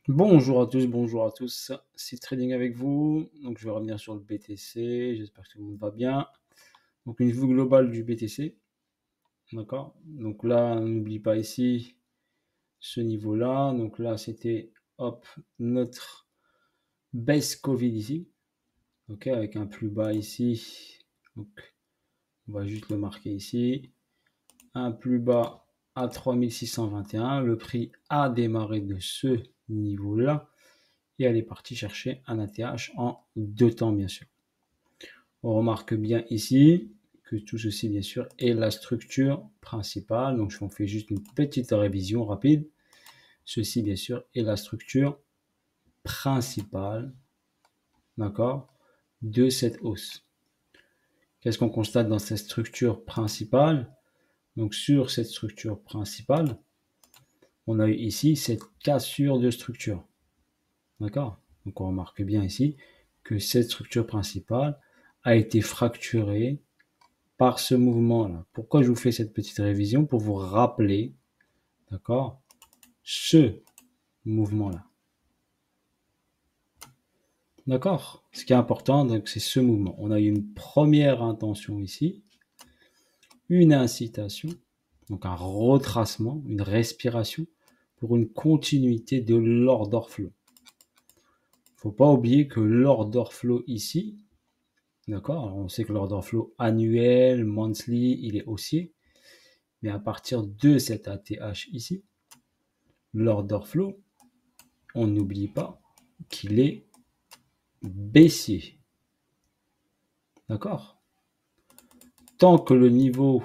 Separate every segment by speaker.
Speaker 1: Bonjour à tous, c'est Trading avec vous. Donc je vais revenir sur le BTC, j'espère que tout le monde va bien. Donc une vue globale du BTC, d'accord? Donc là, n'oublie pas ici ce niveau-là. Donc là, c'était hop, notre baisse Covid ici, ok, avec un plus bas ici. Donc on va juste le marquer ici. Un plus bas à 3621. Le prix a démarré de ce niveau-là. Et elle est partie chercher un ATH en 2 temps, bien sûr. On remarque bien ici que tout ceci, bien sûr, est la structure principale. Donc, on fait juste une petite révision rapide. Ceci, bien sûr, est la structure principale, d'accord, de cette hausse. Qu'est-ce qu'on constate dans cette structure principale? Donc, sur cette structure principale, on a eu ici cette cassure de structure, d'accord? Donc, on remarque bien ici que cette structure principale a été fracturée par ce mouvement-là. Pourquoi je vous fais cette petite révision? Pour vous rappeler, d'accord, ce mouvement-là. D'accord? Ce qui est important, donc, c'est ce mouvement. On a eu une première intention ici, une incitation, donc un retracement, une respiration pour une continuité de l'order flow. Il ne faut pas oublier que l'order flow ici, d'accord, on sait que l'order flow annuel, monthly, il est haussier, mais à partir de cet ATH ici, l'order flow, on n'oublie pas qu'il est baissier. D'accord? Tant que le niveau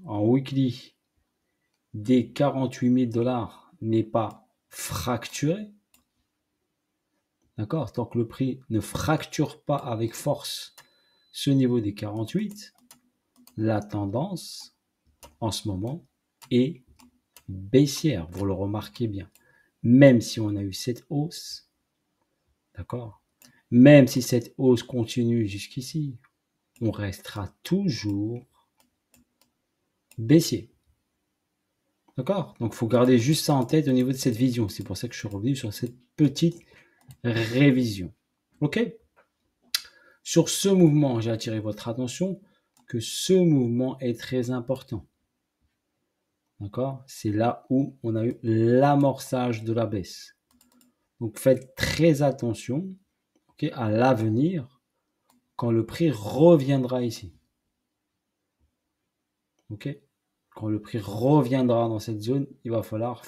Speaker 1: en weekly des 48 000 $ n'est pas fracturé, d'accord? Tant que le prix ne fracture pas avec force ce niveau des 48, la tendance en ce moment est baissière. Vous le remarquez bien. Même si on a eu cette hausse, d'accord? Même si cette hausse continue jusqu'ici, on restera toujours baissier. D'accord? Donc, il faut garder juste ça en tête au niveau de cette vision. C'est pour ça que je suis revenu sur cette petite révision. OK? Sur ce mouvement, j'ai attiré votre attention que ce mouvement est très important. D'accord? C'est là où on a eu l'amorçage de la baisse. Donc, faites très attention, okay, à l'avenir quand le prix reviendra ici. OK? Quand le prix reviendra dans cette zone, il va falloir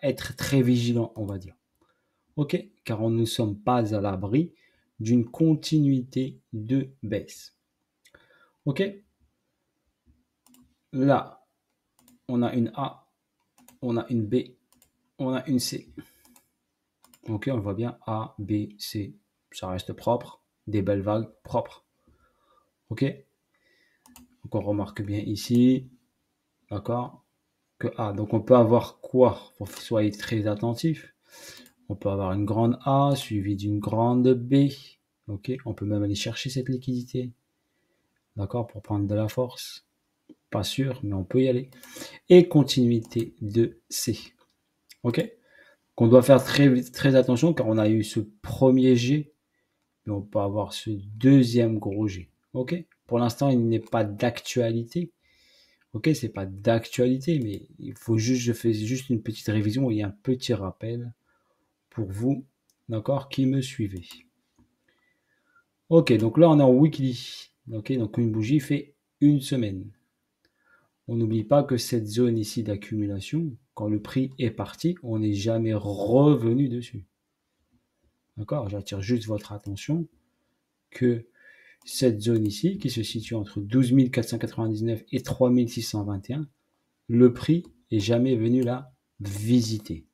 Speaker 1: être très vigilant, on va dire. OK? Car on ne sommes pas à l'abri d'une continuité de baisse. OK? Là, on a une A, on a une B, on a une C. OK, on voit bien A, B, C. Ça reste propre, des belles vagues propres. OK? Donc on remarque bien ici, d'accord? Que A. Donc on peut avoir quoi? Soyez très attentifs. On peut avoir une grande A suivie d'une grande B. Ok, on peut même aller chercher cette liquidité. D'accord, pour prendre de la force. Pas sûr, mais on peut y aller. Et continuité de C. Ok, qu'on doit faire très attention car on a eu ce premier G, mais on peut avoir ce deuxième gros G. Ok, pour l'instant, il n'est pas d'actualité. Ok, c'est pas d'actualité, mais il faut juste, je fais juste une petite révision et un petit rappel pour vous, d'accord, qui me suivez. Ok, donc là on est en weekly. Ok, donc une bougie fait une semaine. On n'oublie pas que cette zone ici d'accumulation, quand le prix est parti, on n'est jamais revenu dessus. D'accord, j'attire juste votre attention que cette zone ici, qui se situe entre 12 499 et 3 621, le prix est jamais venu la visiter.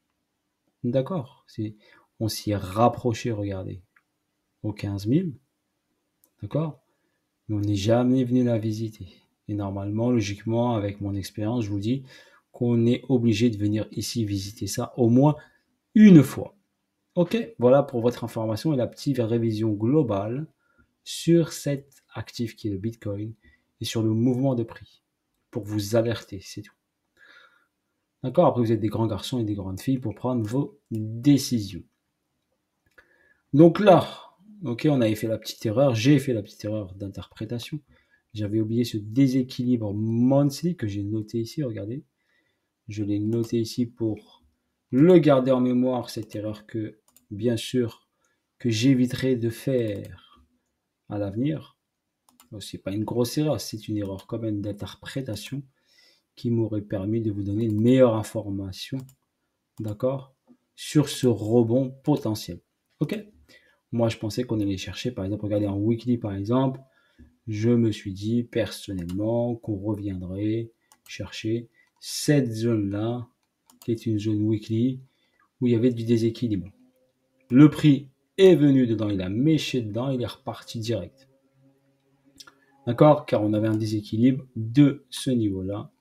Speaker 1: D'accord, on s'y est rapproché, regardez, aux 15 000. D'accord, mais on n'est jamais venu la visiter. Et normalement, logiquement, avec mon expérience, je vous dis qu'on est obligé de venir ici visiter ça au moins une fois. Ok, voilà pour votre information et la petite révision globale sur cet actif qui est le Bitcoin et sur le mouvement de prix pour vous alerter, c'est tout. D'accord? Après, vous êtes des grands garçons et des grandes filles pour prendre vos décisions. Donc là, ok, on avait fait la petite erreur, j'ai fait la petite erreur d'interprétation. J'avais oublié ce déséquilibre monthly que j'ai noté ici, regardez. Je l'ai noté ici pour le garder en mémoire, cette erreur que, bien sûr, que j'éviterai de faire à l'avenir. Ce n'est pas une grosse erreur, c'est une erreur quand même d'interprétation qui m'aurait permis de vous donner une meilleure information, d'accord, sur ce rebond potentiel. Ok? Moi, je pensais qu'on allait chercher, par exemple, regardez en weekly, par exemple, je me suis dit personnellement qu'on reviendrait chercher cette zone-là, qui est une zone weekly, où il y avait du déséquilibre. Le prix est venu dedans, il a méché dedans, il est reparti direct. D'accord? Car on avait un déséquilibre de ce niveau-là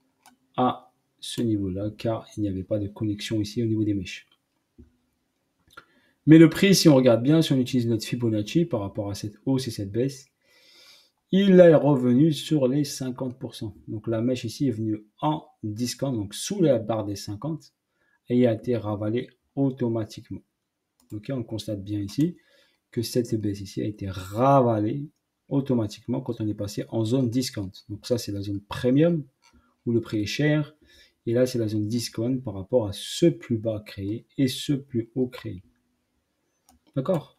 Speaker 1: à ce niveau-là, car il n'y avait pas de connexion ici au niveau des mèches. Mais le prix, si on regarde bien, si on utilise notre Fibonacci par rapport à cette hausse et cette baisse, il est revenu sur les 50%. Donc la mèche ici est venue en discount, donc sous la barre des 50, et a été ravalée automatiquement. Donc on constate bien ici que cette baisse ici a été ravalée automatiquement quand on est passé en zone discount. Donc ça, c'est la zone premium où le prix est cher. Et là, c'est la zone discount par rapport à ce plus bas créé et ce plus haut créé. D'accord?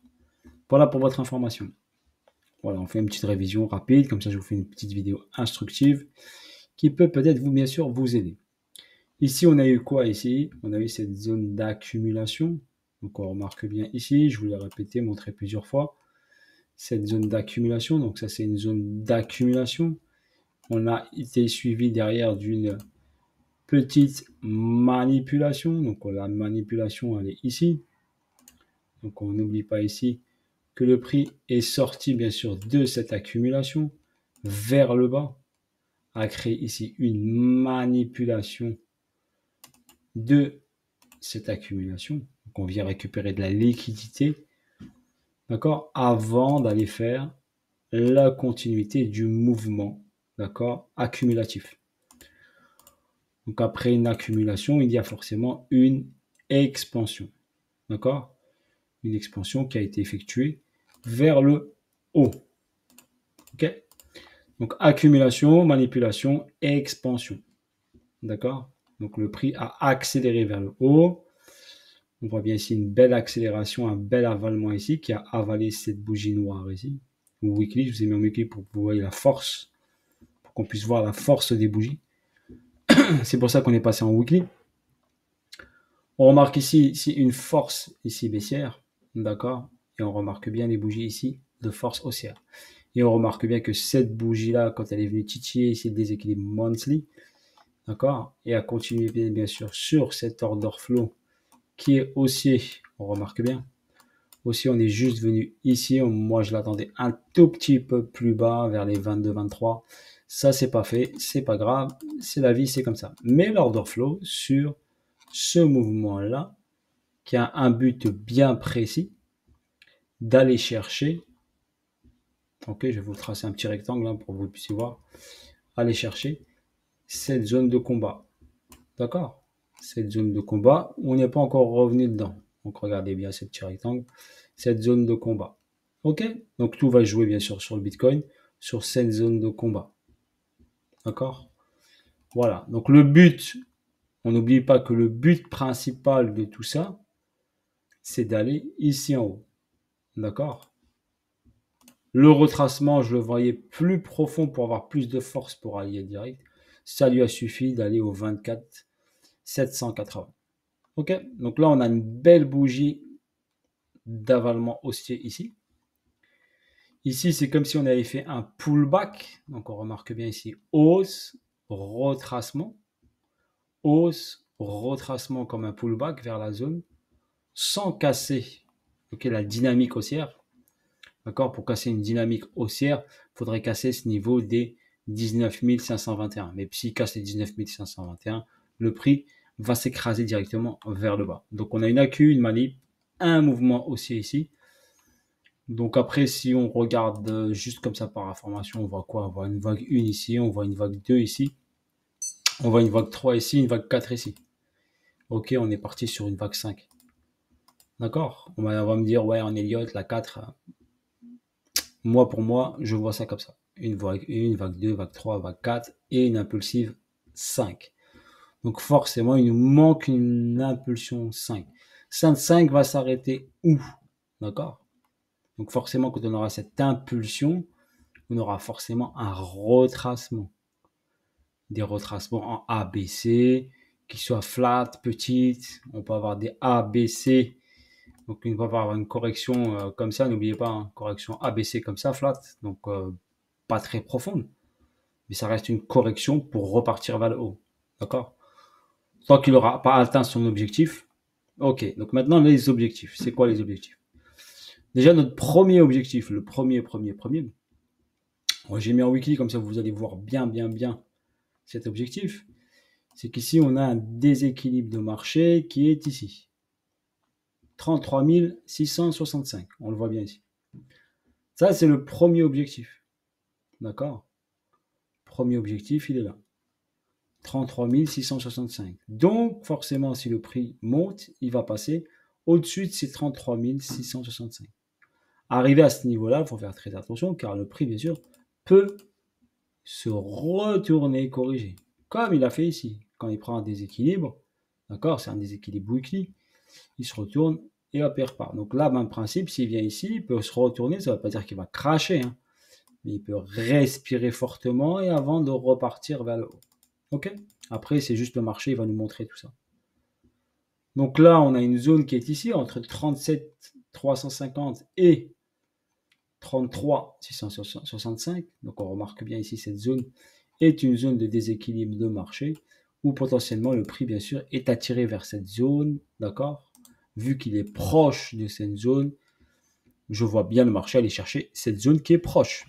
Speaker 1: Voilà pour votre information. Voilà, on fait une petite révision rapide. Comme ça, je vous fais une petite vidéo instructive qui peut peut-être vous, bien sûr, vous aider. Ici, on a eu quoi ici? On a eu cette zone d'accumulation. Donc, on remarque bien ici, je vous l'ai répété, montré plusieurs fois, cette zone d'accumulation. Donc, ça, c'est une zone d'accumulation. On a été suivi derrière d'une petite manipulation. Donc, la manipulation, elle est ici. Donc, on n'oublie pas ici que le prix est sorti, bien sûr, de cette accumulation vers le bas, a créé ici une manipulation de cette accumulation. Donc, on vient récupérer de la liquidité, d'accord, avant d'aller faire la continuité du mouvement, d'accord, accumulatif. Donc, après une accumulation, il y a forcément une expansion, d'accord, une expansion qui a été effectuée vers le haut. Ok? Donc, accumulation, manipulation, expansion. D'accord? Donc, le prix a accéléré vers le haut. On voit bien ici une belle accélération, un bel avalement ici qui a avalé cette bougie noire ici. Ou weekly, je vous ai mis en weekly pour que vous voyez la force, pour qu'on puisse voir la force des bougies. C'est pour ça qu'on est passé en weekly. On remarque ici une force ici baissière. D'accord? Et on remarque bien les bougies ici de force haussière. Et on remarque bien que cette bougie-là, quand elle est venue titiller ici le déséquilibre monthly, d'accord, et a continué bien sûr sur cet order flow qui est haussier, on remarque bien. Aussi, on est juste venu ici, moi je l'attendais un tout petit peu plus bas, vers les 22-23. Ça, c'est pas fait, c'est pas grave, c'est la vie, c'est comme ça. Mais l'order flow sur ce mouvement-là, qui a un but bien précis, d'aller chercher, ok, je vais vous tracer un petit rectangle hein, pour que vous puissiez voir, aller chercher cette zone de combat. D'accord? Cette zone de combat, on n'est pas encore revenu dedans. Donc regardez bien ce petit rectangle, cette zone de combat. Ok? Donc tout va jouer bien sûr sur le Bitcoin, sur cette zone de combat. D'accord? Voilà. Donc le but, on n'oublie pas que le but principal de tout ça, c'est d'aller ici en haut. D'accord? Le retracement, je le voyais plus profond pour avoir plus de force pour allier direct. Ça lui a suffi d'aller au 24 780. Ok? Donc là, on a une belle bougie d'avalement haussier ici. Ici, c'est comme si on avait fait un pullback. Donc, on remarque bien ici hausse, retracement. Hausse, retracement comme un pullback vers la zone sans casser la dynamique haussière. D'accord? Pour casser une dynamique haussière, il faudrait casser ce niveau des 19 521. Mais s'il casse les 19 521, le prix va s'écraser directement vers le bas. Donc, on a une accu, une manip, un mouvement haussier ici. Donc après, si on regarde juste comme ça par information, on voit quoi? On voit une vague 1 ici, on voit une vague 2 ici, on voit une vague 3 ici, une vague 4 ici. Ok, on est parti sur une vague 5. D'accord? On va me dire, ouais, en Elliott, la 4, moi, pour moi, je vois ça comme ça. Une vague 1, vague 2, vague 3, vague 4 et une impulsive 5. Donc forcément, il nous manque une impulsion 5. Cette 5 va s'arrêter où? D'accord? Donc forcément, quand on aura cette impulsion, on aura forcément un retracement. Des retracements en A, B, C, qui soient flat, petites. On peut avoir des A, B, C. Donc on va avoir une correction comme ça, n'oubliez pas, hein, correction A, B, C comme ça, flat. Donc pas très profonde. Mais ça reste une correction pour repartir vers le haut. D'accord? Tant qu'il n'aura pas atteint son objectif. Ok, donc maintenant les objectifs. C'est quoi les objectifs? Déjà notre premier objectif, le premier. J'ai mis en weekly, comme ça vous allez voir bien cet objectif. C'est qu'ici on a un déséquilibre de marché qui est ici. 33 665, on le voit bien ici. Ça c'est le premier objectif. D'accord? Premier objectif, il est là. 33 665. Donc, forcément, si le prix monte, il va passer au-dessus de ces 33 665. Arrivé à ce niveau-là, il faut faire très attention, car le prix, bien sûr, peut se retourner, corriger. Comme il a fait ici. Quand il prend un déséquilibre, d'accord, c'est un déséquilibre weekly, il se retourne et hop, il repart. Donc là, même principe, s'il vient ici, il peut se retourner, ça ne veut pas dire qu'il va cracher, hein, mais il peut respirer fortement et avant de repartir vers le haut. Ok? Après, c'est juste le marché, il va nous montrer tout ça. Donc là, on a une zone qui est ici, entre 37 350 et 33 665. Donc on remarque bien ici, cette zone est une zone de déséquilibre de marché, où potentiellement le prix, bien sûr, est attiré vers cette zone, d'accord? Vu qu'il est proche de cette zone, je vois bien le marché aller chercher cette zone qui est proche.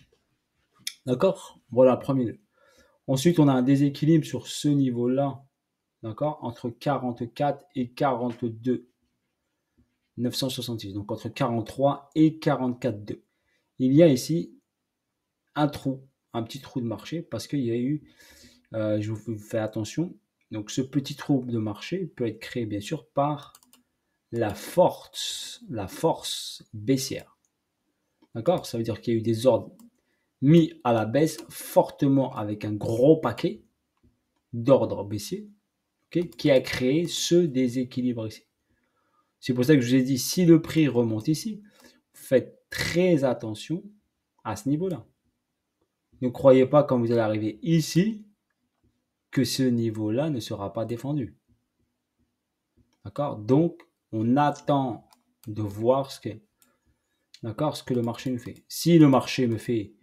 Speaker 1: D'accord? Voilà, premier nœud. Ensuite, on a un déséquilibre sur ce niveau-là, d'accord, entre 44 et 42 966, donc entre 43 et 44,2. Il y a ici un trou, un petit trou de marché, parce qu'il y a eu, je vous fais attention, donc ce petit trou de marché peut être créé bien sûr par la force baissière. D'accord? Ça veut dire qu'il y a eu des ordres mis à la baisse fortement avec un gros paquet d'ordres baissiers, okay, qui a créé ce déséquilibre ici. C'est pour ça que je vous ai dit, si le prix remonte ici, faites très attention à ce niveau-là. Ne croyez pas quand vous allez arriver ici que ce niveau-là ne sera pas défendu. D'accord? Donc, on attend de voir ce que le marché nous fait. Si le marché me fait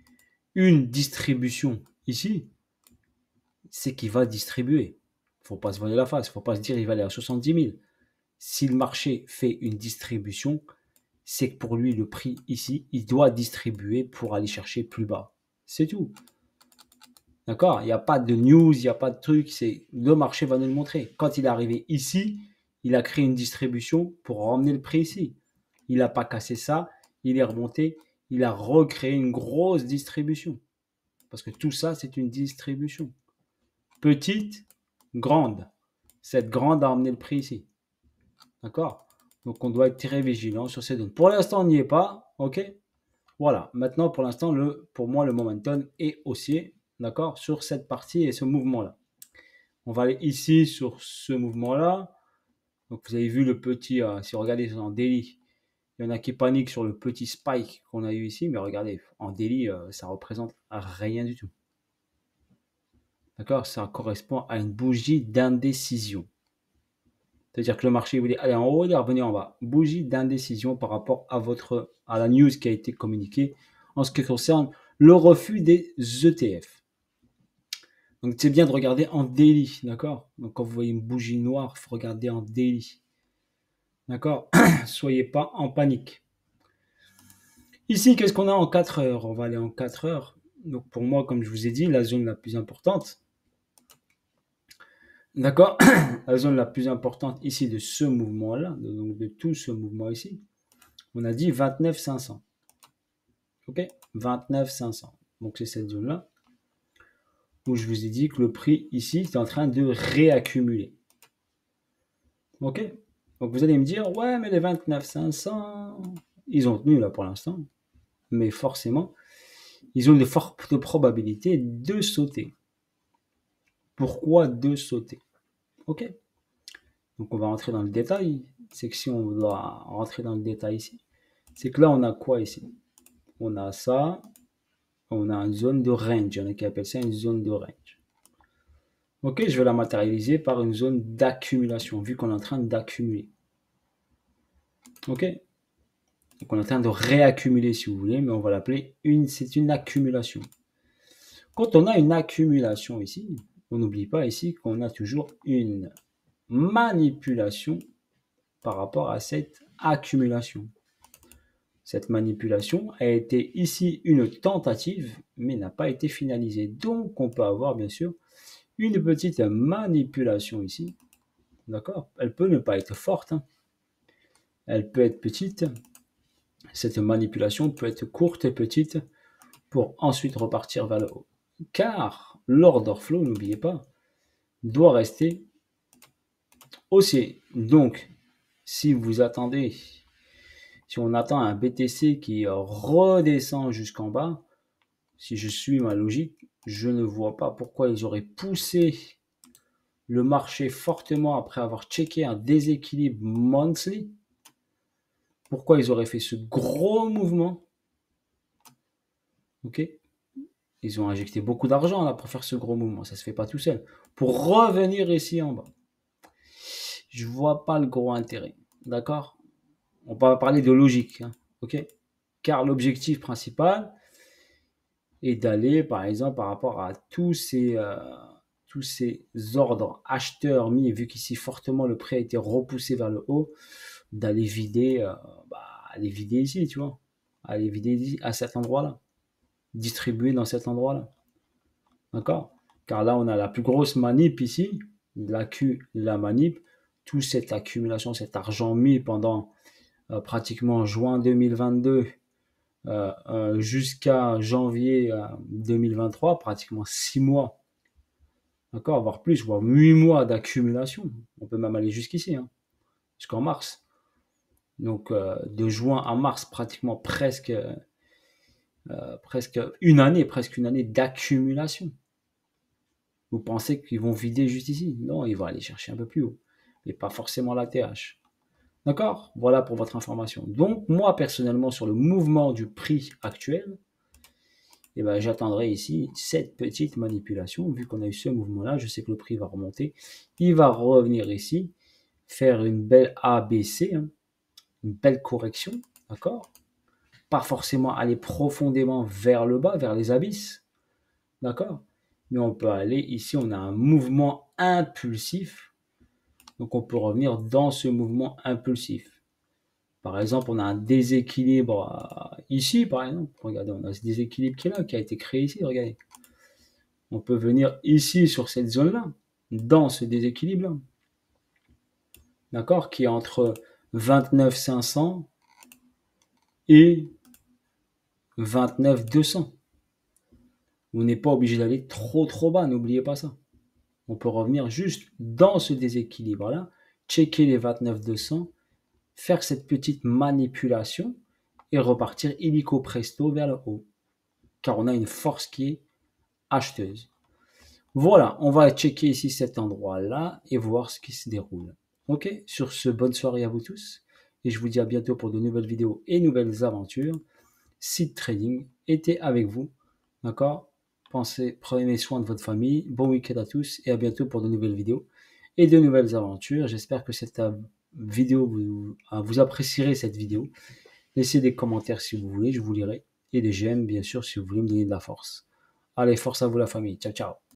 Speaker 1: une distribution ici, c'est qu'il va distribuer. Il ne faut pas se voiler la face. Il ne faut pas se dire qu'il va aller à 70 000. Si le marché fait une distribution, c'est que pour lui, le prix ici, il doit distribuer pour aller chercher plus bas. C'est tout. D'accord? Il n'y a pas de news, il n'y a pas de truc. Le marché va nous le montrer. Quand il est arrivé ici, il a créé une distribution pour ramener le prix ici. Il n'a pas cassé ça, il est remonté, il a recréé une grosse distribution. Parce que tout ça, c'est une distribution. Petite, grande. Cette grande a emmené le prix ici. D'accord? Donc on doit être très vigilant sur ces données. Pour l'instant, on n'y est pas. OK? Voilà. Maintenant, pour l'instant, pour moi, le momentum est haussier. D'accord? Sur cette partie et ce mouvement-là. On va aller ici sur ce mouvement-là. Donc vous avez vu le petit, si vous regardez en daily, il y en a qui paniquent sur le petit spike qu'on a eu ici. Mais regardez, en daily, ça représente rien du tout. D'accord? Ça correspond à une bougie d'indécision. C'est-à-dire que le marché voulait aller en haut, il est revenu en bas. Bougie d'indécision par rapport à la news qui a été communiquée en ce qui concerne le refus des ETF. Donc c'est bien de regarder en daily, d'accord? Donc quand vous voyez une bougie noire, il faut regarder en daily. D'accord? Soyez pas en panique. Ici, qu'est-ce qu'on a en 4 heures? On va aller en 4 heures. Donc pour moi, comme je vous ai dit, la zone la plus importante, d'accord? La zone la plus importante ici de ce mouvement-là, donc de tout ce mouvement ici, on a dit 29 500. Ok? 29 500. Donc c'est cette zone-là où je vous ai dit que le prix ici est en train de réaccumuler. Ok? Donc vous allez me dire, ouais, mais les 29 500, ils ont tenu là pour l'instant. Mais forcément, ils ont de fortes probabilités de sauter. Pourquoi de sauter? Ok? Donc on va rentrer dans le détail. C'est que si on doit rentrer dans le détail ici, c'est que là on a quoi ici? On a ça, on a une zone de range. Il y en a qui appellent ça une zone de range. Ok, je vais la matérialiser par une zone d'accumulation, vu qu'on est en train d'accumuler. Ok, donc on est en train de réaccumuler si vous voulez, mais on va l'appeler c'est une accumulation. Quand on a une accumulation ici, on n'oublie pas ici qu'on a toujours une manipulation par rapport à cette accumulation. Cette manipulation a été ici une tentative, mais n'a pas été finalisée. Donc, on peut avoir, bien sûr, une petite manipulation ici. D'accord? Elle peut ne pas être forte. Hein. Elle peut être petite. Cette manipulation peut être courte et petite pour ensuite repartir vers le haut. Car l'order flow, n'oubliez pas, doit rester haussier. Donc, si vous attendez, si on attend un BTC qui redescend jusqu'en bas, si je suis ma logique, je ne vois pas pourquoi ils auraient poussé le marché fortement après avoir checké un déséquilibre monthly. Pourquoi ils auraient fait ce gros mouvement? Ok, ils ont injecté beaucoup d'argent là pour faire ce gros mouvement. Ça se fait pas tout seul. Pour revenir ici en bas, je vois pas le gros intérêt. D'accord? On va parler de logique. Hein, ok? Car l'objectif principal est d'aller, par exemple, par rapport à tous ces ordres acheteurs mis, vu qu'ici fortement le prix a été repoussé vers le haut, d'aller vider, aller vider ici, tu vois, aller vider ici, à cet endroit-là, distribuer dans cet endroit-là, d'accord? Car là, on a la plus grosse manip ici, la Q, la manip, toute cette accumulation, cet argent mis pendant pratiquement juin 2022 jusqu'à janvier 2023, pratiquement 6 mois, d'accord, voire plus, voire 8 mois d'accumulation. On peut même aller jusqu'ici, hein, jusqu'en mars. Donc de juin à mars, pratiquement presque une année d'accumulation. Vous pensez qu'ils vont vider juste ici? Non, ils vont aller chercher un peu plus haut, mais pas forcément la TH. D'accord? Voilà pour votre information. Donc moi personnellement sur le mouvement du prix actuel, eh ben, j'attendrai ici cette petite manipulation. Vu qu'on a eu ce mouvement-là, je sais que le prix va remonter. Il va revenir ici, faire une belle ABC, hein, une belle correction, d'accord? Pas forcément aller profondément vers le bas, vers les abysses, d'accord? Mais on peut aller ici, on a un mouvement impulsif. Donc on peut revenir dans ce mouvement impulsif. Par exemple, on a un déséquilibre ici, par exemple. Regardez, on a ce déséquilibre qui est là, qui a été créé ici, regardez. On peut venir ici sur cette zone-là, dans ce déséquilibre-là. D'accord? Qui est entre 29 500 et 29 200. Vous n'êtes pas obligé d'aller trop bas, n'oubliez pas ça. On peut revenir juste dans ce déséquilibre-là, checker les 29 200, faire cette petite manipulation et repartir illico presto vers le haut. Car on a une force qui est acheteuse. Voilà, on va checker ici cet endroit-là et voir ce qui se déroule. Ok, sur ce, bonne soirée à vous tous. Et je vous dis à bientôt pour de nouvelles vidéos et nouvelles aventures. Seed Trading était avec vous. D'accord? Prenez soin de votre famille. Bon week-end à tous et à bientôt pour de nouvelles vidéos et de nouvelles aventures. J'espère que cette vidéo, vous apprécierez cette vidéo. Laissez des commentaires si vous voulez, je vous lirai. Et des j'aime, bien sûr, si vous voulez me donner de la force. Allez, force à vous la famille. Ciao, ciao.